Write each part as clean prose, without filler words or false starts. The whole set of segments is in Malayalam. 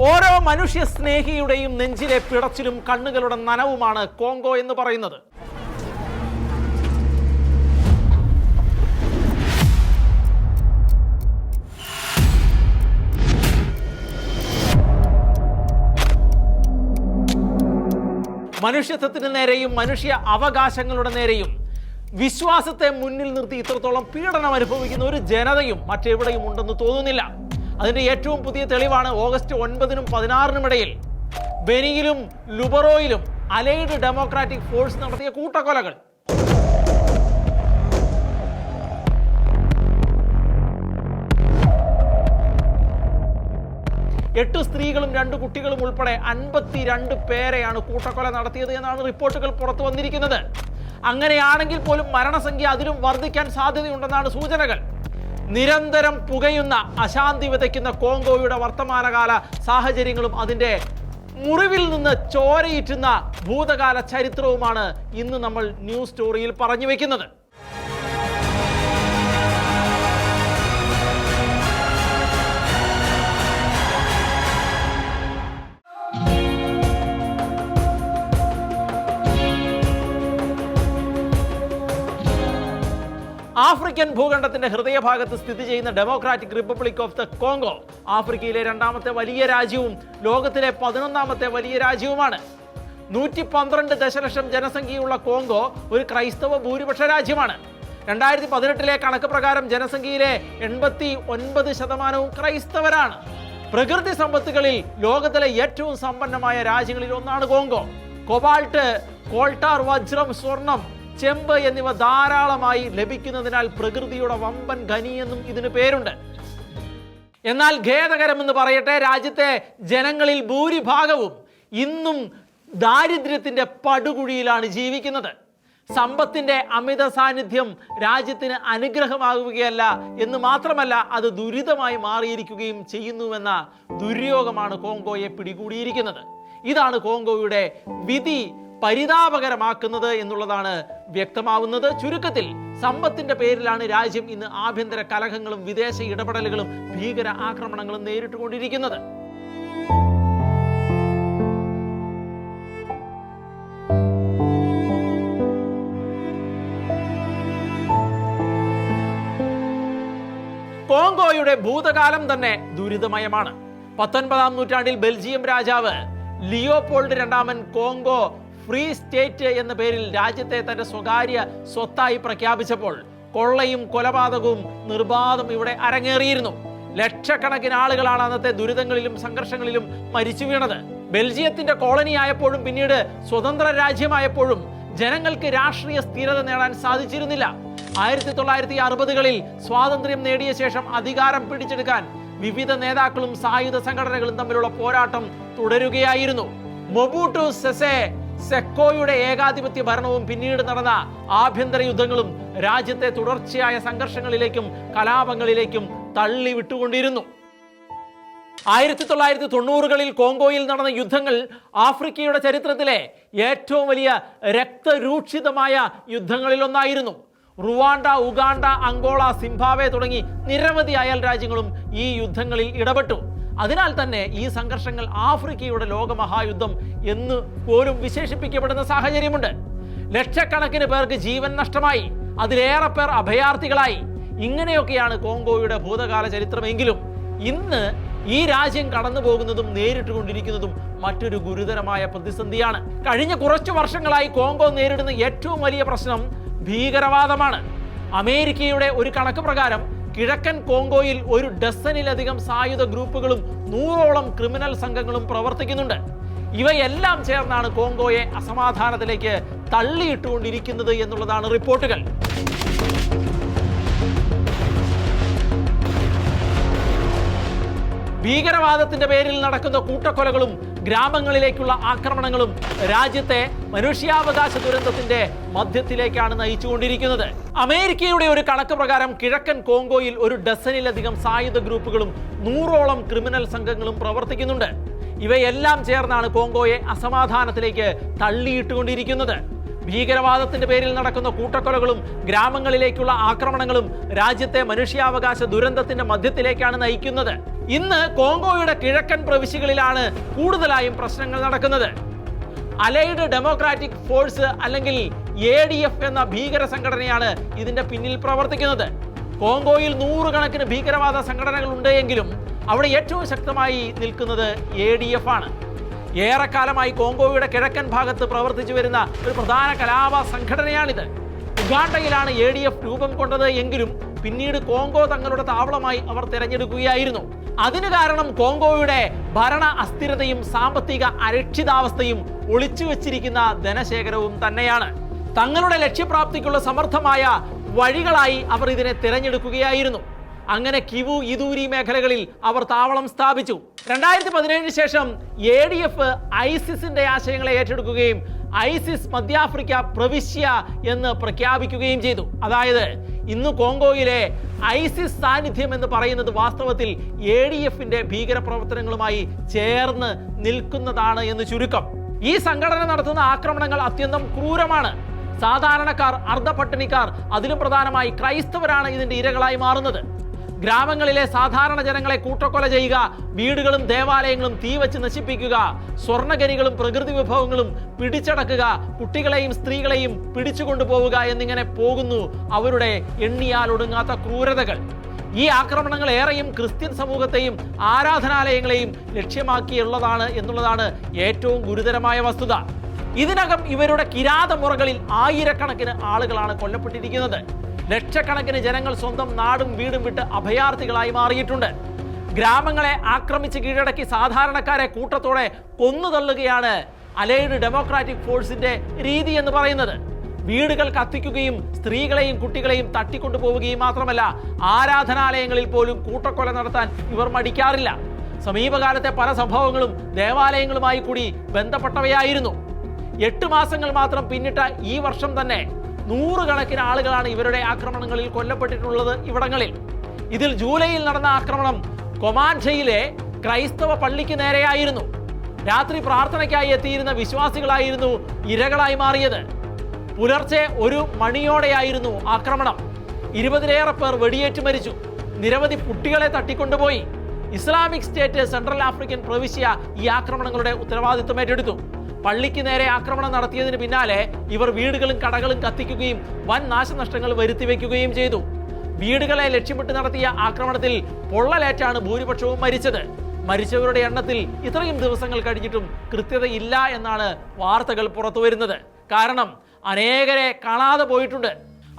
ഓരോ മനുഷ്യ സ്നേഹിയുടെയും നെഞ്ചിലെ പിടച്ചിലും കണ്ണുകളുടെ നനവുമാണ് കോങ്കോ എന്ന് പറയുന്നത്. മനുഷ്യത്വത്തിന് നേരെയും മനുഷ്യ അവകാശങ്ങളുടെ നേരെയും വിശ്വാസത്തെ മുന്നിൽ നിർത്തി ഇത്രത്തോളം പീഡനം അനുഭവിക്കുന്ന ഒരു ജനതയും മറ്റെവിടെയും ഉണ്ടെന്ന് തോന്നുന്നില്ല. അതിന്റെ ഏറ്റവും പുതിയ തെളിവാണ് ഓഗസ്റ്റ് 9-നും 16-നും ഇടയിൽ ബെനിയിലും ലുബറോയിലും അലൈഡ് ഡെമോക്രാറ്റിക് ഫോഴ്സ് നടത്തിയ കൂട്ടക്കൊലകൾ. എട്ട് സ്ത്രീകളും 2 കുട്ടികളും ഉൾപ്പെടെ 52 പേരെയാണ് കൂട്ടക്കൊല നടത്തിയത് എന്നാണ് റിപ്പോർട്ടുകൾ പുറത്തു വന്നിരിക്കുന്നത്. അങ്ങനെയാണെങ്കിൽ പോലും മരണസംഖ്യ അതിലും വർദ്ധിക്കാൻ സാധ്യതയുണ്ടെന്നാണ് സൂചനകൾ. നിരന്തരം പുകയുന്ന അശാന്തി വിതയ്ക്കുന്ന കോങ്കോയുടെ വർത്തമാനകാല സാഹചര്യങ്ങളും അതിൻ്റെ മുറിവിൽ നിന്ന് ചോരയിറ്റുന്ന ഭൂതകാല ചരിത്രവുമാണ് ഇന്ന് നമ്മൾ ന്യൂസ് സ്റ്റോറിയിൽ പറഞ്ഞു വെക്കുന്നത്. ആഫ്രിക്കൻ ഭൂഖണ്ഡത്തിന്റെ ഹൃദയഭാഗത്ത് സ്ഥിതി ചെയ്യുന്ന democratic Republic of the Congo ആഫ്രിക്കയിലെ 2ാമത്തെ വലിയ രാജ്യവും ലോകത്തിലെ 11ാമത്തെ വലിയ രാജ്യവുമാണ്. 112 ദശലക്ഷം ജനസംഖ്യയുള്ള കോങ്കോ ഒരു ക്രൈസ്തവ ഭൂരിപക്ഷ രാജ്യമാണ്. 2018 കണക്ക് പ്രകാരം ജനസംഖ്യയിലെ 89% ക്രൈസ്തവരാണ്. പ്രകൃതി സമ്പത്തുകളിൽ ലോകത്തിലെ ഏറ്റവും സമ്പന്നമായ രാജ്യങ്ങളിൽ ഒന്നാണ് കോങ്കോ. കൊബാൾട്ട്, കോൾട്ടാർ, വജ്രം, സ്വർണം, ചെമ്പ് എന്നിവ ധാരാളമായി ലഭിക്കുന്നതിനാൽ പ്രകൃതിയുടെ വമ്പൻ ഖനി എന്നും ഇതിന് പേരുണ്ട്. എന്നാൽ ഖേദകരമെന്ന് പറയട്ടെ, രാജ്യത്തെ ജനങ്ങളിൽ ഭൂരിഭാഗവും ഇന്നും ദാരിദ്ര്യത്തിന്റെ പടുകുഴിയിലാണ് ജീവിക്കുന്നത്. സമ്പത്തിന്റെ അമിത സാന്നിധ്യം രാജ്യത്തിന് അനുഗ്രഹമാകുകയല്ല എന്ന് മാത്രമല്ല, അത് ദുരിതമായി മാറിയിരിക്കുകയും ചെയ്യുന്നുവെന്ന ദുര്യോഗമാണ് കോങ്കോയെ പിടികൂടിയിരിക്കുന്നത്. ഇതാണ് കോങ്കോയുടെ വിധി പരിതാപകരമാക്കുന്നത് എന്നുള്ളതാണ് വ്യക്തമാവുന്നത്. ചുരുക്കത്തിൽ സമ്പത്തിന്റെ പേരിലാണ് രാജ്യം ഇന്ന് ആഭ്യന്തര കലഹങ്ങളും വിദേശ ഇടപെടലുകളും ഭീകര ആക്രമണങ്ങളും നേരിട്ടുകൊണ്ടിരിക്കുന്നത്. കോങ്കോയുടെ ഭൂതകാലം തന്നെ ദുരിതമയമാണ്. 19-ാം നൂറ്റാണ്ടിൽ ബെൽജിയം രാജാവ് ലിയോപോൾഡ് രണ്ടാമൻ കോങ്കോ ഫ്രീ സ്റ്റേറ്റ് എന്ന പേരിൽ രാജ്യത്തെ തന്റെ സ്വകാര്യ സ്വത്തായി പ്രഖ്യാപിച്ചപ്പോൾ കൊള്ളയും കൊലപാതകവും നിർബാധം ഇവിടെ അരങ്ങേറിയിരുന്നു. ലക്ഷക്കണക്കിന് ആളുകളാണ് അന്നത്തെ ദുരിതങ്ങളിലും സംഘർഷങ്ങളിലും മരിച്ചു വീണത്. ബെൽജിയത്തിന്റെ കോളനി ആയപ്പോഴും പിന്നീട് സ്വതന്ത്ര രാജ്യമായപ്പോഴും ജനങ്ങൾക്ക് രാഷ്ട്രീയ സ്ഥിരത നേടാൻ സാധിച്ചിരുന്നില്ല. 1960-കളിൽ സ്വാതന്ത്ര്യം നേടിയ ശേഷം അധികാരം പിടിച്ചെടുക്കാൻ വിവിധ നേതാക്കളും സായുധ സംഘടനകളും തമ്മിലുള്ള പോരാട്ടം തുടരുകയായിരുന്നു. മൊബൂട്ടു സെസെ സെക്കോയുടെ ഏകാധിപത്യ ഭരണവും പിന്നീട് നടന്ന ആഭ്യന്തര യുദ്ധങ്ങളും രാജ്യത്തെ തുടർച്ചയായ സംഘർഷങ്ങളിലേക്കും കലാപങ്ങളിലേക്കും തള്ളിവിട്ടുകൊണ്ടിരുന്നു. 1990-കളിൽ കോങ്കോയിൽ നടന്ന യുദ്ധങ്ങൾ ആഫ്രിക്കയുടെ ചരിത്രത്തിലെ ഏറ്റവും വലിയ രക്തരൂക്ഷിതമായ യുദ്ധങ്ങളിലൊന്നായിരുന്നു. റുവാണ്ട, ഉഗാണ്ട, അങ്കോള, സിംബാബ്വെ തുടങ്ങി നിരവധി അയൽ രാജ്യങ്ങളും ഈ യുദ്ധങ്ങളിൽ ഇടപെട്ടു. അതിനാൽ തന്നെ ഈ സംഘർഷങ്ങൾ ആഫ്രിക്കയുടെ ലോകമഹായുദ്ധം എന്ന് പോലും വിശേഷിപ്പിക്കപ്പെടുന്ന സാഹചര്യമുണ്ട്. ലക്ഷക്കണക്കിന് പേർക്ക് ജീവൻ നഷ്ടമായി, അതിലേറെ പേർ അഭയാർത്ഥികളായി. ഇങ്ങനെയൊക്കെയാണ് കോങ്കോയുടെ ഭൂതകാല ചരിത്രമെങ്കിലും ഇന്ന് ഈ രാജ്യം കടന്നു പോകുന്നതും നേരിട്ടുകൊണ്ടിരിക്കുന്നതും മറ്റൊരു ഗുരുതരമായ പ്രതിസന്ധിയാണ്. കഴിഞ്ഞ കുറച്ചു വർഷങ്ങളായി കോങ്കോ നേരിടുന്ന ഏറ്റവും വലിയ പ്രശ്നം ഭീകരവാദമാണ്. അമേരിക്കയുടെ ഒരു കണക്ക് പ്രകാരം കിഴക്കൻ കോങ്കോയിൽ 1 ഡസനിലധികം സായുധ ഗ്രൂപ്പുകളും 100ഓളം ക്രിമിനൽ സംഘങ്ങളും പ്രവർത്തിക്കുന്നുണ്ട്. ഇവയെല്ലാം ചേർന്നാണ് കോങ്കോയെ അസമാധാനത്തിലേക്ക് തള്ളിയിട്ടുകൊണ്ടിരിക്കുന്നത് എന്നുള്ളതാണ് റിപ്പോർട്ടുകൾ. ഭീകരവാദത്തിന്റെ പേരിൽ നടക്കുന്ന കൂട്ടക്കൊലകളും ഗ്രാമങ്ങളിലേക്കുള്ള ആക്രമണങ്ങളും രാജ്യത്തെ മനുഷ്യാവകാശ ദുരന്തത്തിന്റെ മധ്യത്തിലേക്കാണ് നയിച്ചുകൊണ്ടിരിക്കുന്നത്. അമേരിക്കയുടെ ഒരു കണക്ക് പ്രകാരം കിഴക്കൻ കോങ്കോയിൽ 1 ഡസനിലധികം സായുധ ഗ്രൂപ്പുകളും 100ഓളം ക്രിമിനൽ സംഘങ്ങളും പ്രവർത്തിക്കുന്നുണ്ട്. ഇവയെല്ലാം ചേർന്നാണ് കോങ്കോയെ അസമാധാനത്തിലേക്ക് തള്ളിയിട്ടുകൊണ്ടിരിക്കുന്നത്. ഭീകരവാദത്തിന്റെ പേരിൽ നടക്കുന്ന കൂട്ടക്കൊലകളും ഗ്രാമങ്ങളിലേക്കുള്ള ആക്രമണങ്ങളും രാജ്യത്തെ മനുഷ്യാവകാശ ദുരന്തത്തിന്റെ മധ്യത്തിലേക്കാണ് നയിക്കുന്നത്. ഇന്ന് കോങ്കോയുടെ കിഴക്കൻ പ്രവിശ്യകളിലാണ് കൂടുതലായും പ്രശ്നങ്ങൾ നടക്കുന്നത്. അലൈഡ് ഡെമോക്രാറ്റിക് ഫോഴ്സ് അല്ലെങ്കിൽ ADF എന്ന ഭീകര സംഘടനയാണ് ഇതിന്റെ പിന്നിൽ പ്രവർത്തിക്കുന്നത്. കോങ്കോയിൽ നൂറുകണക്കിന് ഭീകരവാദ സംഘടനകൾ ഉണ്ട് എങ്കിലും അവിടെ ഏറ്റവും ശക്തമായി നിൽക്കുന്നത് ADF ആണ്. ഏറെക്കാലമായി കോങ്കോയുടെ കിഴക്കൻ ഭാഗത്ത് പ്രവർത്തിച്ചു വരുന്ന ഒരു പ്രധാന കലാപ സംഘടനയാണിത്. ഉഗാണ്ടയിലാണ് ADF രൂപം കൊണ്ടത് എങ്കിലും പിന്നീട് കോങ്കോ തങ്ങളുടെ താവളമായി അവർ തിരഞ്ഞെടുക്കുകയായിരുന്നു. അതിന് കാരണം കോങ്കോയുടെ ഭരണ അസ്ഥിരതയും സാമ്പത്തിക അരക്ഷിതാവസ്ഥയും ഒളിച്ചു വെച്ചിരിക്കുന്ന ധനശേഖരവും തന്നെയാണ്. തങ്ങളുടെ ലക്ഷ്യപ്രാപ്തിക്കുള്ള സമർത്ഥമായ വഴികളായി അവർ ഇതിനെ തിരഞ്ഞെടുക്കുകയായിരുന്നു. അങ്ങനെ കിവു ഇതൂരി മേഖലകളിൽ അവർ താവളം സ്ഥാപിച്ചു. 2017 ശേഷം ADF ഐസിസിന്റെ ആശയങ്ങളെ ഏറ്റെടുക്കുകയും ഐസിസ് മധ്യാഫ്രിക്ക പ്രവിശ്യ എന്ന് പ്രഖ്യാപിക്കുകയും ചെയ്തു. അതായത് ഇന്ന് കോങ്കോയിലെ ഐസിസ് സാന്നിധ്യം എന്ന് പറയുന്നത് വാസ്തവത്തിൽ ADFന്റെ ഭീകര പ്രവർത്തനങ്ങളുമായി ചേർന്ന് നിൽക്കുന്നതാണ് എന്ന് ചുരുക്കം. ഈ സംഘടന നടത്തുന്ന ആക്രമണങ്ങൾ അത്യന്തം ക്രൂരമാണ്. സാധാരണക്കാർ, അർദ്ധപട്ടിണിക്കാർ, അതിലും പ്രധാനമായി ക്രൈസ്തവരാണ് ഇതിന്റെ ഇരകളായി മാറുന്നത്. ഗ്രാമങ്ങളിലെ സാധാരണ ജനങ്ങളെ കൂട്ടക്കൊല ചെയ്യുക, വീടുകളും ദേവാലയങ്ങളും തീവച്ച് നശിപ്പിക്കുക, സ്വർണ്ണഖനികളും പ്രകൃതി വിഭവങ്ങളും പിടിച്ചടക്കുക, കുട്ടികളെയും സ്ത്രീകളെയും പിടിച്ചുകൊണ്ടുപോവുക എന്നിങ്ങനെ പോകുന്നു അവരുടെ എണ്ണിയാലൊടുങ്ങാത്ത ക്രൂരതകൾ. ഈ ആക്രമണങ്ങൾ ഏറെയും ക്രിസ്ത്യൻ സമൂഹത്തെയും ആരാധനാലയങ്ങളെയും ലക്ഷ്യമാക്കിയുള്ളതാണ് എന്നുള്ളതാണ് ഏറ്റവും ഗുരുതരമായ വസ്തുത. ഇതിനകം ഇവരുടെ കിരാതമുറകളിൽ ആയിരക്കണക്കിന് ആളുകളാണ് കൊല്ലപ്പെട്ടിരിക്കുന്നത്. ലക്ഷക്കണക്കിന് ജനങ്ങൾ സ്വന്തം നാടും വീടും വിട്ട് അഭയാർത്ഥികളായി മാറിയിട്ടുണ്ട്. ഗ്രാമങ്ങളെ ആക്രമിച്ച് കീഴടക്കി സാധാരണക്കാരെ കൂട്ടത്തോടെ കൊന്നുതള്ളുകയാണ് അലൈഡ് ഡെമോക്രാറ്റിക് ഫോഴ്സിന്റെ രീതി എന്ന് പറയുന്നത്. വീടുകൾ കത്തിക്കുകയും സ്ത്രീകളെയും കുട്ടികളെയും തട്ടിക്കൊണ്ടുപോവുകയും മാത്രമല്ല, ആരാധനാലയങ്ങളിൽ പോലും കൂട്ടക്കൊല നടത്താൻ ഇവർ മടിക്കാറില്ല. സമീപകാലത്തെ പല സംഭവങ്ങളും ദേവാലയങ്ങളുമായി കൂടി ബന്ധപ്പെട്ടവയായിരുന്നു. 8 മാസങ്ങൾ മാത്രം പിന്നിട്ട ഈ വർഷം തന്നെ നൂറുകണക്കിന് ആളുകളാണ് ഇവരുടെ ആക്രമണങ്ങളിൽ കൊല്ലപ്പെട്ടിട്ടുള്ളത് ഇവിടങ്ങളിൽ. ഇതിൽ ജൂലൈയിൽ നടന്ന ആക്രമണം കൊമാൻഡയിലെ ക്രൈസ്തവ പള്ളിക്ക് നേരെയായിരുന്നു. രാത്രി പ്രാർത്ഥനയ്ക്കായി എത്തിയിരുന്ന വിശ്വാസികളായിരുന്നു ഇരകളായി മാറിയത്. പുലർച്ചെ 1 മണിയോടെയായിരുന്നു ആക്രമണം. 20-ലേറെ പേർ വെടിയേറ്റ് മരിച്ചു. നിരവധി കുട്ടികളെ തട്ടിക്കൊണ്ടുപോയി. ഇസ്ലാമിക് സ്റ്റേറ്റ് സെൻട്രൽ ആഫ്രിക്കൻ പ്രവിശ്യ ഈ ആക്രമണങ്ങളുടെ ഉത്തരവാദിത്വം ഏറ്റെടുത്തു. പള്ളിക്ക് നേരെ ആക്രമണം നടത്തിയതിന് പിന്നാലെ ഇവർ വീടുകളും കടകളും കത്തിക്കുകയും വൻ നാശനഷ്ടങ്ങൾ വരുത്തിവെക്കുകയും ചെയ്തു. വീടുകളെ ലക്ഷ്യമിട്ട് നടത്തിയ ആക്രമണത്തിൽ പൊള്ളലേറ്റാണ് ഭൂരിപക്ഷവും മരിച്ചത്. മരിച്ചവരുടെ എണ്ണത്തിൽ ഇത്രയും ദിവസങ്ങൾ കഴിഞ്ഞിട്ടും കൃത്യതയില്ല എന്നാണ് വാർത്തകൾ പുറത്തു വരുന്നത്. കാരണം അനേകരെ കാണാതെ പോയിട്ടുണ്ട്.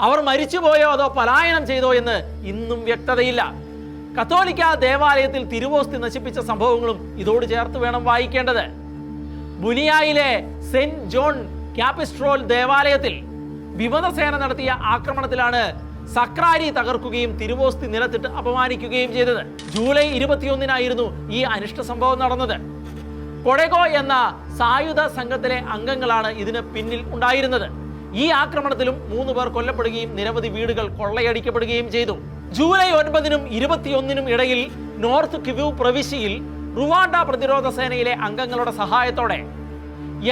അവർ മരിച്ചുപോയോ അതോ പലായനം ചെയ്തോ എന്ന് ഇന്നും വ്യക്തതയില്ല. കത്തോലിക്ക ദേവാലയത്തിൽ തിരുവോസ്തി നശിപ്പിച്ച സംഭവങ്ങളും ഇതോട് ചേർത്ത് വേണം വായിക്കേണ്ടത്. ബുനിയായിലെ സെന്റ് ജോൺ ക്യാപിസ്ട്രോൾ ദേവാലയത്തിൽ വിമതസേന നടത്തിയ ആക്രമണത്തിലാണ് സക്രാരി തകർക്കുകയും തിരുവോസ്തി നിലത്തിട്ട് അപമാനിക്കുകയും ചെയ്തത്. ജൂലൈ 21-നായിരുന്നു ഈ അനിഷ്ട സംഭവം നടന്നത്. കൊഡെഗോ എന്ന സായുധ സംഘത്തിലെ അംഗങ്ങളാണ് ഇതിന് പിന്നിൽ ഉണ്ടായിരുന്നത്. ഈ ആക്രമണത്തിലും 3 പേർ കൊല്ലപ്പെടുകയും നിരവധി വീടുകൾ കൊള്ളയടിക്കപ്പെടുകയും ചെയ്തു. ജൂലൈ 9-നും 21-നും ഇടയിൽ നോർത്ത് കിവു പ്രവിശ്യയിൽ റുവാണ്ട പ്രതിരോധ സേനയിലെ അംഗങ്ങളുടെ സഹായത്തോടെ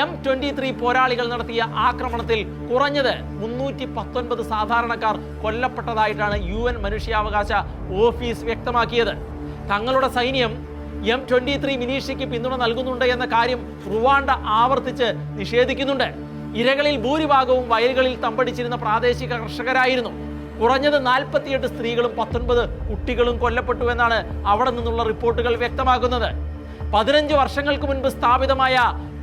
M23 പോരാളികൾ നടത്തിയ ആക്രമണത്തിൽ കുറഞ്ഞത് 319 സാധാരണക്കാർ കൊല്ലപ്പെട്ടതായിട്ടാണ് UN മനുഷ്യാവകാശ ഓഫീസ് വ്യക്തമാക്കിയത്. തങ്ങളുടെ സൈന്യം M23 മിലീഷ്യയ്ക്ക് പിന്തുണ നൽകുന്നുണ്ട് എന്ന കാര്യം റുവാണ്ട ആവർത്തിച്ച് നിഷേധിക്കുന്നുണ്ട്. ഇരകളിൽ ഭൂരിഭാഗവും വയലുകളിൽ തമ്പടിച്ചിരുന്ന പ്രാദേശിക കർഷകരായിരുന്നു. കുറഞ്ഞത് 48 സ്ത്രീകളും 19 കുട്ടികളും കൊല്ലപ്പെട്ടു എന്നാണ് അവിടെ നിന്നുള്ള റിപ്പോർട്ടുകൾ വ്യക്തമാക്കുന്നത്. 15 വർഷങ്ങൾക്ക് മുൻപ് സ്ഥാപിതമായ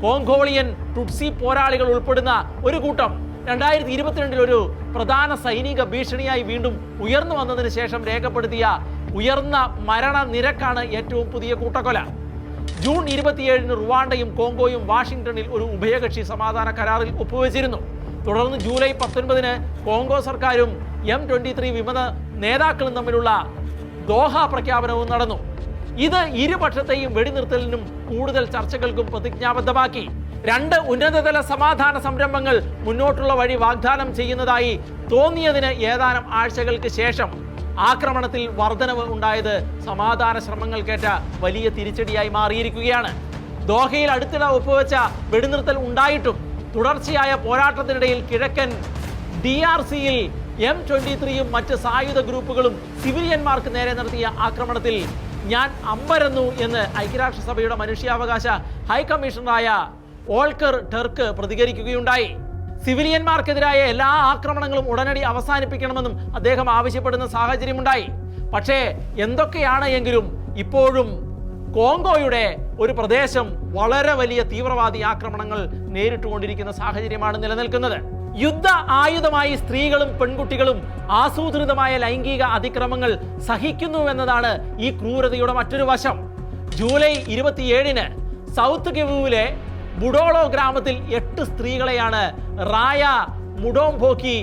കോങ്കോളിയൻ ടുട്സി പോരാളികൾ ഉൾപ്പെടുന്ന ഒരു കൂട്ടം 2022 ഒരു പ്രധാന സൈനിക ഭീഷണിയായി വീണ്ടും ഉയർന്നു വന്നതിന് ശേഷം രേഖപ്പെടുത്തിയ ഉയർന്ന മരണ നിരക്കാണ് ഏറ്റവും പുതിയ കൂട്ടക്കൊല. ജൂൺ 27-ന് റുവാണ്ടയും കോങ്കോയും വാഷിംഗ്ടണിൽ ഒരു ഉഭയകക്ഷി സമാധാന കരാറിൽ ഒപ്പുവെച്ചിരുന്നു. തുടർന്ന് ജൂലൈ 19-ന് കോങ്കോ സർക്കാരും M23 വിമത നേതാക്കളും തമ്മിലുള്ള ദോഹ പ്രഖ്യാപനവും നടന്നു. ഇത് ഇരുപക്ഷത്തെയും വെടിനിർത്തലിനും കൂടുതൽ ചർച്ചകൾക്കും പ്രതിജ്ഞാബദ്ധമാക്കി. 2 ഉന്നതതല സമാധാന സംരംഭങ്ങൾ മുന്നോട്ടുള്ള വഴി വാഗ്ദാനം ചെയ്യുന്നതായി തോന്നിയതിന് ഏതാനും ആഴ്ചകൾക്ക് ശേഷം ആക്രമണത്തിൽ വർധനവ് ഉണ്ടായത് സമാധാന ശ്രമങ്ങൾക്കേറ്റ വലിയ തിരിച്ചടിയായി മാറിയിരിക്കുകയാണ്. ദോഹയിൽ അടുത്തിടെ ഒപ്പുവെച്ച വെടിനിർത്തൽ ഉണ്ടായിട്ടും തുടർച്ചയായ പോരാട്ടത്തിനിടയിൽ കിഴക്കൻ DRCയിൽ M23യും മറ്റ് സായുധ ഗ്രൂപ്പുകളും സിവിലിയന്മാർക്ക് നേരെ നടത്തിയ ആക്രമണത്തിൽ ഞാൻ അമ്പരന്നു എന്ന് ഐക്യരാഷ്ട്രസഭയുടെ മനുഷ്യാവകാശ ഹൈക്കമ്മീഷണറായ ഓൾക്കർ ടർക്ക് പ്രതികരിക്കുകയുണ്ടായി. സിവിലിയന്മാർക്കെതിരായ എല്ലാ ആക്രമണങ്ങളും ഉടനടി അവസാനിപ്പിക്കണമെന്നും അദ്ദേഹം ആവശ്യപ്പെടുന്ന സാഹചര്യമുണ്ടായി. പക്ഷേ എന്തൊക്കെയാണ് എങ്കിലും ഇപ്പോഴും കോങ്കോയുടെ ഒരു പ്രദേശം വളരെ വലിയ തീവ്രവാദി ആക്രമണങ്ങൾ നേരിട്ടുകൊണ്ടിരിക്കുന്ന സാഹചര്യമാണ് നിലനിൽക്കുന്നത്. യുദ്ധ ആയുധമായി സ്ത്രീകളും പെൺകുട്ടികളും ആസൂത്രിതമായ ലൈംഗിക അതിക്രമങ്ങൾ സഹിക്കുന്നുവെന്നതാണ് ഈ ക്രൂരതയുടെ മറ്റൊരു വശം. ജൂലൈ 27-ന് സൗത്ത് കിവുവിലെ ബുഡോളോ ഗ്രാമത്തിൽ 8 സ്ത്രീകളെയാണ് റായ മുഡോംബോക്കി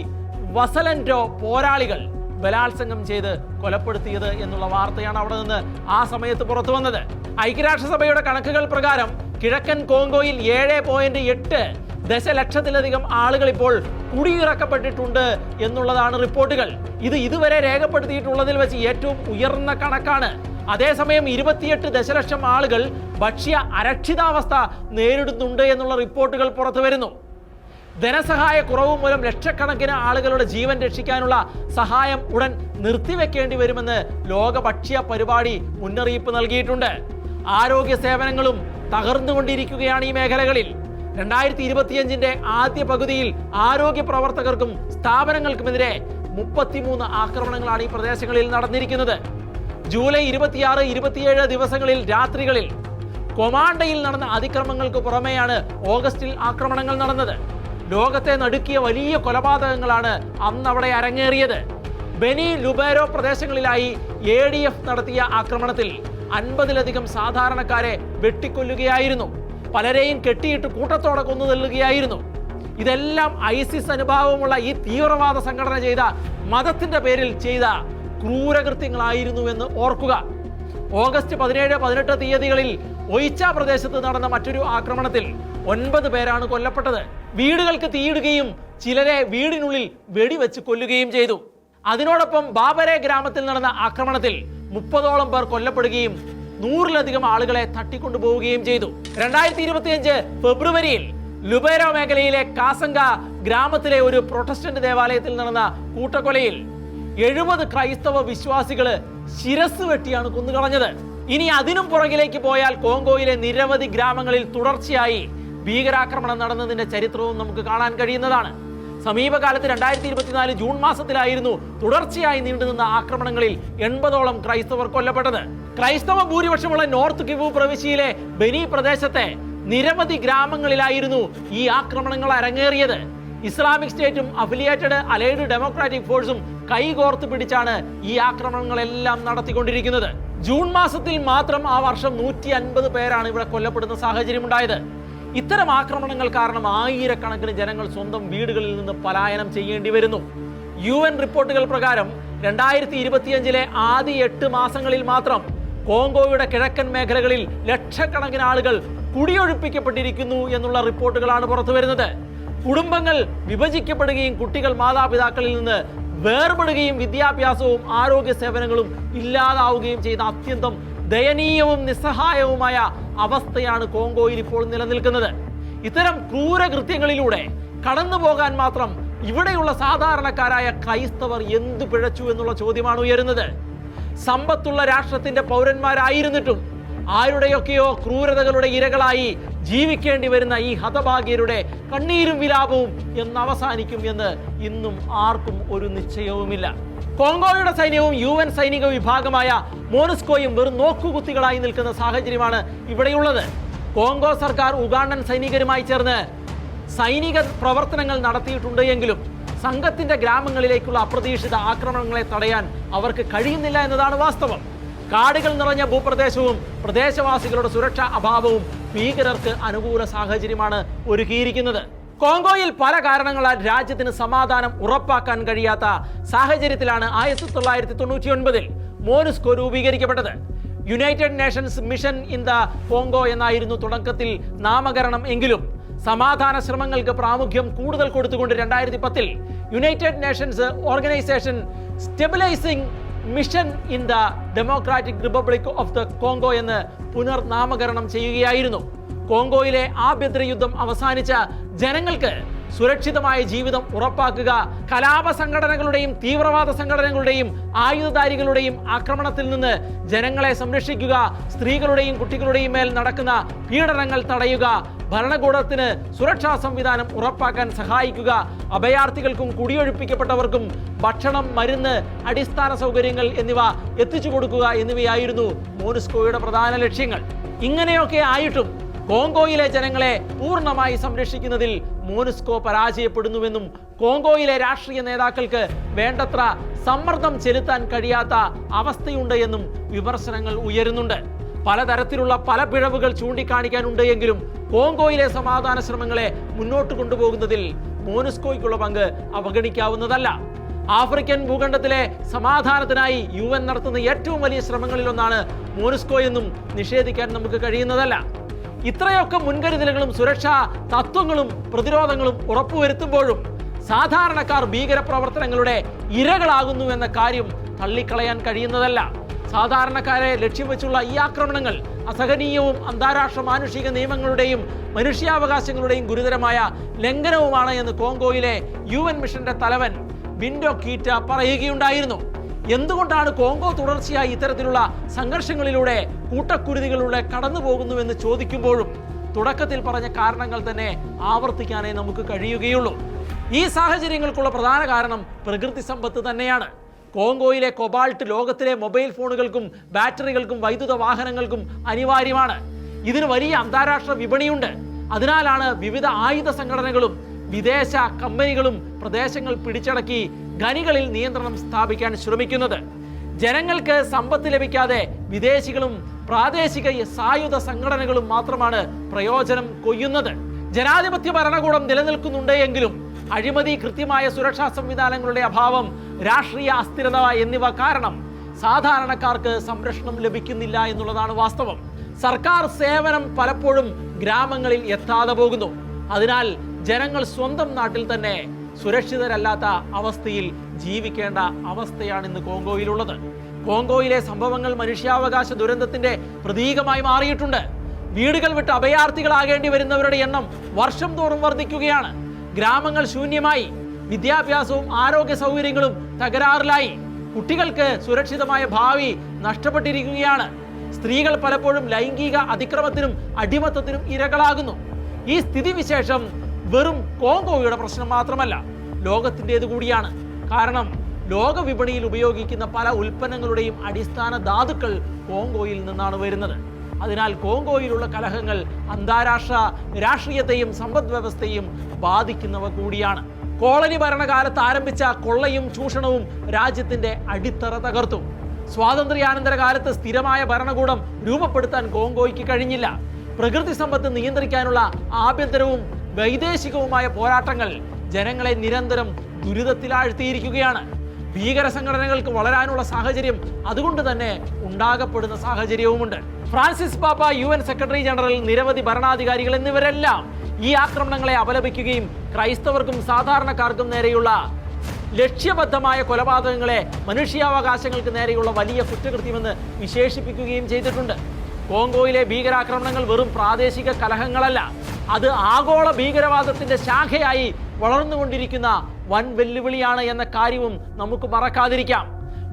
വസലന്റോ പോരാളികൾ ബലാത്സംഗം ചെയ്ത് കൊലപ്പെടുത്തിയത് എന്നുള്ള വാർത്തയാണ് അവിടെ നിന്ന് ആ സമയത്ത് പുറത്തു വന്നത്. ഐക്യരാഷ്ട്രസഭയുടെ കണക്കുകൾ പ്രകാരം കിഴക്കൻ കോങ്കോയിൽ 7.8 ദശലക്ഷത്തിലധികം ആളുകൾ ഇപ്പോൾ കുടിയിറക്കപ്പെട്ടിട്ടുണ്ട് എന്നുള്ളതാണ് റിപ്പോർട്ടുകൾ. ഇത് ഇതുവരെ രേഖപ്പെടുത്തിയിട്ടുള്ളതിൽ വെച്ച് ഏറ്റവും ഉയർന്ന കണക്കാണ്. അതേസമയം 28 ദശലക്ഷം ആളുകൾ ഭക്ഷ്യ അരക്ഷിതാവസ്ഥ നേരിടുന്നുണ്ട് എന്നുള്ള റിപ്പോർട്ടുകൾ പുറത്തു വരുന്നു. ധനസഹായ കുറവ് മൂലം ലക്ഷക്കണക്കിന് ആളുകളുടെ ജീവൻ രക്ഷിക്കാനുള്ള സഹായം ഉടൻ നിർത്തിവെക്കേണ്ടി വരുമെന്ന് ലോക ഭക്ഷ്യ പരിപാടി മുന്നറിയിപ്പ് നൽകിയിട്ടുണ്ട്. ആരോഗ്യ സേവനങ്ങളും തകർന്നുകൊണ്ടിരിക്കുകയാണ് ഈ മേഖലകളിൽ. 2025-ന്റെ ആദ്യ പകുതിയിൽ ആരോഗ്യ പ്രവർത്തകർക്കും സ്ഥാപനങ്ങൾക്കുമെതിരെ 33 ആക്രമണങ്ങളാണ് ഈ പ്രദേശങ്ങളിൽ നടന്നിരിക്കുന്നത്. ജൂലൈ 26, 27 ദിവസങ്ങളിൽ രാത്രികളിൽ കൊമാണ്ടയിൽ നടന്ന അതിക്രമങ്ങൾക്ക് പുറമെയാണ് ഓഗസ്റ്റിൽ ആക്രമണങ്ങൾ നടന്നത്. ലോകത്തെ നടുക്കിയ വലിയ കൊലപാതകങ്ങളാണ് അന്ന് അവിടെ അരങ്ങേറിയത്. ബെനി ലുബേരോ പ്രദേശങ്ങളിലായി ADF നടത്തിയ ആക്രമണത്തിൽ 50-ലധികം സാധാരണക്കാരെ വെട്ടിക്കൊല്ലുകയായിരുന്നു. പലരെയും കെട്ടിയിട്ട് കൂട്ടത്തോടെ കൊന്നു തള്ളുകയായിരുന്നു. ഇതെല്ലാം ISIS അനുഭാവമുള്ള ഈ തീവ്രവാദ സംഘടന ചെയ്ത മതത്തിന്റെ പേരിൽ ചെയ്ത ക്രൂരകൃത്യങ്ങളായിരുന്നുവെന്ന് ഓർക്കുക. ഓഗസ്റ്റ് 17, 18 തീയതികളിൽ ഒയ്ച്ച പ്രദേശത്ത് നടന്ന മറ്റൊരു ആക്രമണത്തിൽ 9 പേരാണ് കൊല്ലപ്പെട്ടത്. വീടുകൾക്ക് തീയിടുകയും ചിലരെ വീടിനുള്ളിൽ വെടിവെച്ച് കൊല്ലുകയും ചെയ്തു. അതിനോടൊപ്പം ബാബരെ ഗ്രാമത്തിൽ നടന്ന ആക്രമണത്തിൽ 30ഓളം പേർ കൊല്ലപ്പെടുകയും 100-ലധികം ആളുകളെ തട്ടിക്കൊണ്ടുപോവുകയും ചെയ്തു. 2025 ഫെബ്രുവരിയിൽ ലുബേരോ മേഖലയിലെ കാസംഗ ഗ്രാമത്തിലെ ഒരു പ്രൊട്ടസ്റ്റന്റ് ദേവാലയത്തിൽ നടന്ന കൂട്ടക്കൊലയിൽ 70 ക്രൈസ്തവ വിശ്വാസികള് ശിരസ് വെട്ടിയാണ് കൊന്നുകളഞ്ഞത്. ഇനി അതിനും പുറകിലേക്ക് പോയാൽ കോങ്കോയിലെ നിരവധി ഗ്രാമങ്ങളിൽ തുടർച്ചയായി ഭീകരാക്രമണം നടന്നതിന്റെ ചരിത്രവും നമുക്ക് കാണാൻ കഴിയുന്നതാണ്. സമീപകാലത്ത് 2024 ജൂൺ മാസത്തിലായിരുന്നു തുടർച്ചയായി നീണ്ടുനിന്ന ആക്രമണങ്ങളിൽ 80ഓളം ക്രൈസ്തവർ കൊല്ലപ്പെട്ടത്. ക്രൈസ്തവ ഭൂരിപക്ഷമുള്ള നോർത്ത് കിവു പ്രവിശ്യയിലെ ബെനി പ്രദേശത്തെ നിരവധി ഗ്രാമങ്ങളിലായിരുന്നു ഈ ആക്രമണങ്ങൾ അരങ്ങേറിയത്. ഇസ്ലാമിക് സ്റ്റേറ്റും അഫിലിയേറ്റഡ് അലൈഡ് ഡെമോക്രാറ്റിക് ഫോഴ്സും കൈകോർത്ത് പിടിച്ചാണ് ഈ ആക്രമണങ്ങളെല്ലാം നടത്തിക്കൊണ്ടിരിക്കുന്നത്. ജൂൺ മാസത്തിൽ മാത്രം ആ വർഷം 150 പേരാണ് ഇവിടെ കൊല്ലപ്പെടുന്ന സാഹചര്യം ഉണ്ടായത്. ഇത്തരം ആക്രമണങ്ങൾ കാരണം ആയിരക്കണക്കിന് ജനങ്ങൾ സ്വന്തം വീടുകളിൽ നിന്ന് പലായനം ചെയ്യേണ്ടി വരുന്നു. UN റിപ്പോർട്ടുകൾ പ്രകാരം 2025-ലെ ആദ്യ 8 മാസങ്ങളിൽ മാത്രം കോങ്കോയുടെ കിഴക്കൻ മേഖലകളിൽ ലക്ഷക്കണക്കിന് ആളുകൾ കുടിയൊഴിപ്പിക്കപ്പെട്ടിരിക്കുന്നു എന്നുള്ള റിപ്പോർട്ടുകളാണ് പുറത്തു വരുന്നത്. കുടുംബങ്ങൾ വിഭജിക്കപ്പെടുകയും കുട്ടികൾ മാതാപിതാക്കളിൽ നിന്ന് വേർപെടുകയും വിദ്യാഭ്യാസവും ആരോഗ്യ സേവനങ്ങളും ഇല്ലാതാവുകയും ചെയ്ത അത്യന്തം ദയനീയവും നിസ്സഹായവുമായ അവസ്ഥയാണ് കോങ്കോയിൽ ഇപ്പോൾ നിലനിൽക്കുന്നത്. ഇത്തരം ക്രൂരകൃത്യങ്ങളിലൂടെ കടന്നു പോകാൻ മാത്രം ഇവിടെയുള്ള സാധാരണക്കാരായ ക്രൈസ്തവർ എന്തു പിഴച്ചു എന്നുള്ള ചോദ്യമാണ് ഉയരുന്നത്. സമ്പത്തുള്ള രാഷ്ട്രത്തിന്റെ പൗരന്മാരായിരുന്നിട്ടും ആരുടെയൊക്കെയോ ക്രൂരതകളുടെ ഇരകളായി ജീവിക്കേണ്ടി വരുന്ന ഈ ഹതഭാഗ്യരുടെ കണ്ണീരും വിലാപവും എന്ന് അവസാനിക്കും എന്ന് ഇന്നും ആർക്കും ഒരു നിശ്ചയവുമില്ല. കോങ്കോയുടെ സൈന്യവും UN സൈനിക വിഭാഗമായ മോനുസ്കോയും വെറും നോക്കുകുത്തികളായി നിൽക്കുന്ന സാഹചര്യമാണ് ഇവിടെയുള്ളത്. കോങ്കോ സർക്കാർ ഉഗാണ്ടൻ സൈനികരുമായി ചേർന്ന് സൈനിക പ്രവർത്തനങ്ങൾ നടത്തിയിട്ടുണ്ട് എങ്കിലും സംഘത്തിന്റെ ഗ്രാമങ്ങളിലേക്കുള്ള അപ്രതീക്ഷിത ആക്രമണങ്ങളെ തടയാൻ അവർക്ക് കഴിയുന്നില്ല എന്നതാണ് വാസ്തവം. കാടുകൾ നിറഞ്ഞ ഭൂപ്രദേശവും പ്രദേശവാസികളുടെ സുരക്ഷാ അഭാവവും ഭീകരർക്ക് അനുകൂല സാഹചര്യമാണ് ഒരുക്കിയിരിക്കുന്നത്. കോങ്കോയിൽ പല കാരണങ്ങളാൽ രാജ്യത്തിന് സമാധാനം ഉറപ്പാക്കാൻ കഴിയാത്ത സാഹചര്യത്തിലാണ് 1999-ൽ മോനുസ്കോ രൂപീകരിക്കപ്പെട്ടത്. United Nations Mission in the Congo എന്നായിരുന്നു തുടക്കത്തിൽ നാമകരണം എങ്കിലും സമാധാന ശ്രമങ്ങൾക്ക് പ്രാമുഖ്യം കൂടുതൽ കൊടുത്തുകൊണ്ട് 2010-ൽ United Nations Organisation Stabilising Mission in the Democratic Republic of the Congo എന്ന് പുനർനാമകരണം ചെയ്യുകയായിരുന്നു. കോങ്കോയിലെ ആഭ്യന്തര യുദ്ധം അവസാനിച്ച ജനങ്ങൾക്ക് സുരക്ഷിതമായ ജീവിതം ഉറപ്പാക്കുക, കലാപ സംഘടനകളുടെയും തീവ്രവാദ സംഘടനകളുടെയും ആയുധധാരികളുടെയും ആക്രമണത്തിൽ നിന്ന് ജനങ്ങളെ സംരക്ഷിക്കുക, സ്ത്രീകളുടെയും കുട്ടികളുടെയും മേൽ നടക്കുന്ന പീഡനങ്ങൾ തടയുക, ഭരണകൂടത്തിന് സുരക്ഷാ സംവിധാനം ഉറപ്പാക്കാൻ സഹായിക്കുക, അഭയാർത്ഥികൾക്കും കുടിയൊഴിപ്പിക്കപ്പെട്ടവർക്കും ഭക്ഷണം, മരുന്ന്, അടിസ്ഥാന സൗകര്യങ്ങൾ എന്നിവ എത്തിച്ചു കൊടുക്കുക എന്നിവയായിരുന്നു മോനുസ്കോയുടെ പ്രധാന ലക്ഷ്യങ്ങൾ. ഇങ്ങനെയൊക്കെ ആയിട്ടും കോങ്കോയിലെ ജനങ്ങളെ പൂർണ്ണമായി സംരക്ഷിക്കുന്നതിൽ മോനുസ്കോ പരാജയപ്പെടുന്നുവെന്നും കോങ്കോയിലെ രാഷ്ട്രീയ നേതാക്കൾക്ക് വേണ്ടത്ര സമ്മർദ്ദം ചെലുത്താൻ കഴിയാത്ത അവസ്ഥയുണ്ട് എന്നും വിമർശനങ്ങൾ ഉയരുന്നുണ്ട്. പലതരത്തിലുള്ള പല പിഴവുകൾ ചൂണ്ടിക്കാണിക്കാനുണ്ട് എങ്കിലും കോങ്കോയിലെ സമാധാന ശ്രമങ്ങളെ മുന്നോട്ട് കൊണ്ടുപോകുന്നതിൽ മോനുസ്കോയ്ക്കുള്ള പങ്ക് അവഗണിക്കാവുന്നതല്ല. ആഫ്രിക്കൻ ഭൂഖണ്ഡത്തിലെ സമാധാനത്തിനായി UN നടത്തുന്ന ഏറ്റവും വലിയ ശ്രമങ്ങളിലൊന്നാണ് മോനുസ്കോ എന്നും നിഷേധിക്കാൻ നമുക്ക് കഴിയുന്നതല്ല. ഇത്രയൊക്കെ മുൻകരുതലുകളും സുരക്ഷാ തത്വങ്ങളും പ്രതിരോധങ്ങളും ഉറപ്പുവരുത്തുമ്പോഴും സാധാരണക്കാർ ഭീകരപ്രവർത്തനങ്ങളുടെ ഇരകളാകുന്നു എന്ന കാര്യം തള്ളിക്കളയാൻ കഴിയുന്നതല്ല. സാധാരണക്കാരെ ലക്ഷ്യം വെച്ചുള്ള ഈ ആക്രമണങ്ങൾ അസഹനീയവും അന്താരാഷ്ട്ര മാനുഷിക നിയമങ്ങളുടെയും മനുഷ്യാവകാശങ്ങളുടെയും ഗുരുതരമായ ലംഘനവുമാണ് എന്ന് കോങ്കോയിലെ UN മിഷന്റെ തലവൻ വിൻഡോ കീറ്റ പറയുകയുണ്ടായിരുന്നു. എന്തുകൊണ്ടാണ് കോങ്കോ തുടർച്ചയായി ഇത്തരത്തിലുള്ള സംഘർഷങ്ങളിലൂടെ കൂട്ടക്കുരുതികളിലൂടെ കടന്നു പോകുന്നുവെന്ന് ചോദിക്കുമ്പോഴും തുടക്കത്തിൽ പറഞ്ഞ കാരണങ്ങൾ തന്നെ ആവർത്തിക്കാനേ നമുക്ക് കഴിയുകയുള്ളൂ. ഈ സാഹചര്യങ്ങൾക്കുള്ള പ്രധാന കാരണം പ്രകൃതി സമ്പത്ത് തന്നെയാണ്. കോങ്കോയിലെ കൊബാൾട്ട് ലോകത്തിലെ മൊബൈൽ ഫോണുകൾക്കും ബാറ്ററികൾക്കും വൈദ്യുത വാഹനങ്ങൾക്കും അനിവാര്യമാണ്. ഇതിന് വലിയ അന്താരാഷ്ട്ര വിപണിയുണ്ട്. അതിനാലാണ് വിവിധ ആയുധ സംഘടനകളും വിദേശ കമ്പനികളും പ്രദേശങ്ങൾ പിടിച്ചടക്കി ഖനികളിൽ നിയന്ത്രണം സ്ഥാപിക്കാൻ ശ്രമിക്കുന്നത്. ജനങ്ങൾക്ക് സമ്പത്ത് ലഭിക്കാതെ വിദേശികളും പ്രാദേശിക സായുധ സംഘടനകളും മാത്രമാണ് പ്രയോജനം കൊയ്യുന്നത്. ജനാധിപത്യ ഭരണകൂടം നിലനിൽക്കുന്നുണ്ട് എങ്കിലും അഴിമതി, കൃത്യമായ സുരക്ഷാ സംവിധാനങ്ങളുടെ അഭാവം, രാഷ്ട്രീയ അസ്ഥിരത എന്നിവ കാരണം സാധാരണക്കാർക്ക് സംരക്ഷണം ലഭിക്കുന്നില്ല എന്നുള്ളതാണ് വാസ്തവം. സർക്കാർ സേവനം പലപ്പോഴും ഗ്രാമങ്ങളിൽ എത്താതെ പോകുന്നു. അതിനാൽ ജനങ്ങൾ സ്വന്തം നാട്ടിൽ തന്നെ സുരക്ഷിതരല്ലാത്ത അവസ്ഥയിൽ ജീവിക്കേണ്ട അവസ്ഥയാണ് ഇന്ന് കോങ്കോയിലുള്ളത്. കോങ്കോയിലെ സംഭവങ്ങൾ മനുഷ്യാവകാശ ദുരന്തത്തിന്റെ പ്രതീകമായി മാറിയിട്ടുണ്ട്. വീടുകൾ വിട്ട് അഭയാർത്ഥികളാകേണ്ടി വരുന്നവരുടെ എണ്ണം വർഷം തോറും വർദ്ധിക്കുകയാണ്. ഗ്രാമങ്ങൾ ശൂന്യമായി, വിദ്യാഭ്യാസവും ആരോഗ്യ സൗകര്യങ്ങളും തകരാറിലായി, കുട്ടികൾക്ക് സുരക്ഷിതമായ ഭാവി നഷ്ടപ്പെട്ടിരിക്കുകയാണ്. സ്ത്രീകൾ പലപ്പോഴും ലൈംഗിക അതിക്രമത്തിനും അടിമത്തത്തിനും ഇരകളാകുന്നു. ഈ സ്ഥിതിവിശേഷം വെറും കോങ്കോയുടെ പ്രശ്നം മാത്രമല്ല, ലോകത്തിൻ്റെത് കൂടിയാണ്. കാരണം ലോക വിപണിയിൽ ഉപയോഗിക്കുന്ന പല ഉൽപ്പന്നങ്ങളുടെയും അടിസ്ഥാന ധാതുക്കൾ കോങ്കോയിൽ നിന്നാണ് വരുന്നത്. അതിനാൽ കോങ്കോയിലുള്ള കലഹങ്ങൾ അന്താരാഷ്ട്ര രാഷ്ട്രീയത്തെയും സമ്പദ് വ്യവസ്ഥയെയും ബാധിക്കുന്നവ കൂടിയാണ്. കോളനി ഭരണകാലത്ത് ആരംഭിച്ച കൊള്ളയും ചൂഷണവും രാജ്യത്തിന്റെ അടിത്തറ തകർത്തു. സ്വാതന്ത്ര്യാനന്തര കാലത്ത് സ്ഥിരമായ ഭരണകൂടം രൂപപ്പെടുത്താൻ കോങ്കോയ്ക്ക് കഴിഞ്ഞില്ല. പ്രകൃതി സമ്പത്ത് നിയന്ത്രിക്കാനുള്ള ആഭ്യന്തരവും വൈദേശികവുമായ പോരാട്ടങ്ങൾ ജനങ്ങളെ നിരന്തരം ദുരിതത്തിലാഴ്ത്തിയിരിക്കുകയാണ്. ഭീകര സംഘടനകൾക്ക് വളരാനുള്ള സാഹചര്യം അതുകൊണ്ട് തന്നെ ഉണ്ടാകപ്പെടുന്ന സാഹചര്യവുമുണ്ട്. ഫ്രാൻസിസ് പാപ്പ, UN സെക്രട്ടറി ജനറൽ, നിരവധി ഭരണാധികാരികൾ എന്നിവരെല്ലാം ഈ ആക്രമണങ്ങളെ അപലപിക്കുകയും ക്രൈസ്തവർക്കും സാധാരണക്കാർക്കും നേരെയുള്ള ലക്ഷ്യബദ്ധമായ കൊലപാതകങ്ങളെ മനുഷ്യാവകാശങ്ങൾക്ക് നേരെയുള്ള വലിയ കുറ്റകൃത്യമെന്ന് വിശേഷിപ്പിക്കുകയും ചെയ്തിട്ടുണ്ട്. കോങ്കോയിലെ ഭീകരാക്രമണങ്ങൾ വെറും പ്രാദേശിക കലഹങ്ങളല്ല, അത് ആഗോള ഭീകരവാദത്തിന്റെ ശാഖയായി വളർന്നുകൊണ്ടിരിക്കുന്ന വൻ വെല്ലുവിളിയാണ് എന്ന കാര്യവും നമുക്ക് മറക്കാതിരിക്കാം.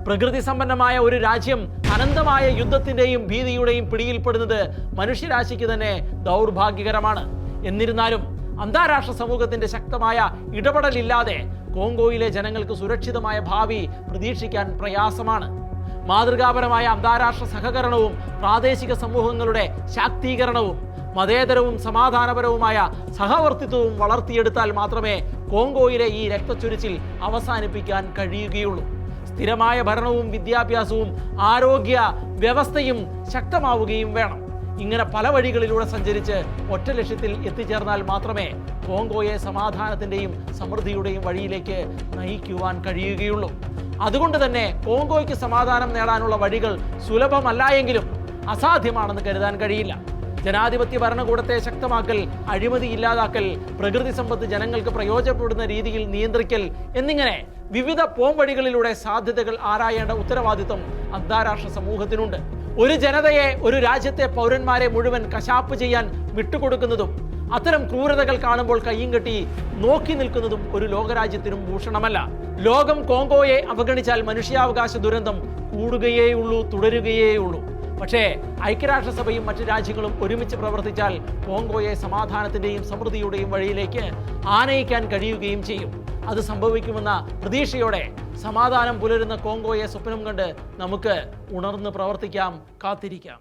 പ്രകൃതി സമ്പന്നമായ ഒരു രാജ്യം അനന്തമായ യുദ്ധത്തിന്റെയും ഭീതിയുടെയും പിടിയിൽപ്പെടുന്നത് മനുഷ്യരാശിക്ക് തന്നെ ദൗർഭാഗ്യകരമാണ്. എന്നിരുന്നാലും അന്താരാഷ്ട്ര സമൂഹത്തിന്റെ ശക്തമായ ഇടപെടലില്ലാതെ കോങ്കോയിലെ ജനങ്ങൾക്ക് സുരക്ഷിതമായ ഭാവി പ്രതീക്ഷിക്കാൻ പ്രയാസമാണ്. മാതൃകാപരമായ അന്താരാഷ്ട്ര സഹകരണവും പ്രാദേശിക സമൂഹങ്ങളുടെ ശാക്തീകരണവും മതേതരവും സമാധാനപരവുമായ സഹവർത്തിത്വവും വളർത്തിയെടുത്താൽ മാത്രമേ കോങ്കോയിലെ ഈ രക്തച്ചൊരിച്ചിൽ അവസാനിപ്പിക്കാൻ കഴിയുകയുള്ളൂ. സ്ഥിരമായ ഭരണവും വിദ്യാഭ്യാസവും ആരോഗ്യ വ്യവസ്ഥയും ശക്തമാവുകയും വേണം. ഇങ്ങനെ പല വഴികളിലൂടെ സഞ്ചരിച്ച് ഒറ്റ ലക്ഷ്യത്തിൽ എത്തിച്ചേർന്നാൽ മാത്രമേ കോങ്കോയെ സമാധാനത്തിൻ്റെയും സമൃദ്ധിയുടെയും വഴിയിലേക്ക് നയിക്കുവാൻ കഴിയുകയുള്ളൂ. അതുകൊണ്ട് തന്നെ കോങ്കോയ്ക്ക് സമാധാനം നേടാനുള്ള വഴികൾ സുലഭമല്ല എങ്കിലും അസാധ്യമാണെന്ന് കരുതാൻ കഴിയില്ല. ജനാധിപത്യ ഭരണകൂടത്തെ ശക്തമാക്കൽ, അഴിമതി ഇല്ലാതാക്കൽ, പ്രകൃതി സമ്പത്ത് ജനങ്ങൾക്ക് പ്രയോജനപ്പെടുന്ന രീതിയിൽ നിയന്ത്രിക്കൽ എന്നിങ്ങനെ വിവിധ പോംവഴികളിലൂടെ സാധ്യതകൾ ആരായേണ്ട ഉത്തരവാദിത്വം അന്താരാഷ്ട്ര സമൂഹത്തിനുണ്ട്. ഒരു ജനതയെ, ഒരു രാജ്യത്തെ പൗരന്മാരെ മുഴുവൻ കശാപ്പ് ചെയ്യാൻ വിട്ടുകൊടുക്കുന്നതും അത്തരം ക്രൂരതകൾ കാണുമ്പോൾ കയ്യും കെട്ടി നോക്കി നിൽക്കുന്നതും ഒരു ലോകരാജ്യത്തിനും ഭൂഷണമല്ല. ലോകം കോങ്കോയെ അവഗണിച്ചാൽ മനുഷ്യാവകാശ ദുരന്തം കൂടുകയേയുള്ളൂ, തുടരുകയേയുള്ളൂ. പക്ഷേ ഐക്യരാഷ്ട്രസഭയും മറ്റു രാജ്യങ്ങളും ഒരുമിച്ച് പ്രവർത്തിച്ചാൽ കോങ്കോയെ സമാധാനത്തിന്റെയും സമൃദ്ധിയുടെയും വഴിയിലേക്ക് ആനയിക്കാൻ കഴിയുകയും ചെയ്യും. അത് സംഭവിക്കുമെന്ന പ്രതീക്ഷയോടെ സമാധാനം പുലരുന്ന കോങ്കോയെ സ്വപ്നം കണ്ട് നമുക്ക് ഉണർന്ന് പ്രവർത്തിക്കാം, കാത്തിരിക്കാം.